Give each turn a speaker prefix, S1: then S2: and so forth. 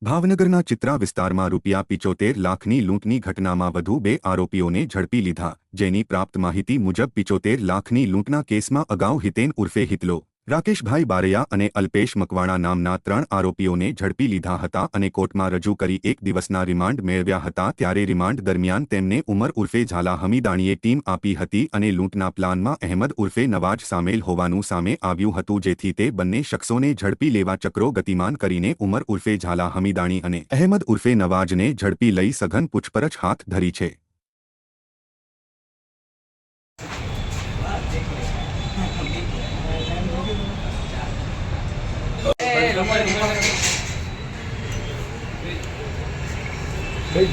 S1: ભાવનગરના ચિત્રા વિસ્તારમાં ₹75 લાખની લૂંટની ઘટનામાં વધુ 2 આરોપીઓને ઝડપી લીધા, જેની પ્રાપ્ત માહિતી મુજબ 75 લાખની લૂંટના કેસમાં અગાઉ હિતેન ઉર્ફે હિતલો, રાકેશભાઈ બારૈયા અને અલ્પેશ મકવાણા નામના 3 આરોપીઓને ઝડપી લીધા હતા અને કોર્ટમાં રજૂ કરી 1 દિવસના રિમાન્ડ મેળવ્યા હતા। ત્યારે રિમાન્ડ દરમિયાન તેમને ઉમર ઉર્ફે ઝાલા હમીદાણીએ ટીમ આપી હતી અને લૂંટના પ્લાનમાં અહેમદ ઉર્ફે નવાજ સામેલ હોવાનું સામે આવ્યું હતું, જેથી તે બંને શખ્સોને ઝડપી લેવા ચક્રો ગતિમાન કરીને ઉમર ઉર્ફે ઝાલા હમીદાણી અને અહેમદ ઉર્ફે નવાજને ઝડપી લઈ સઘન પૂછપરછ હાથ ધરી છે।
S2: Hey,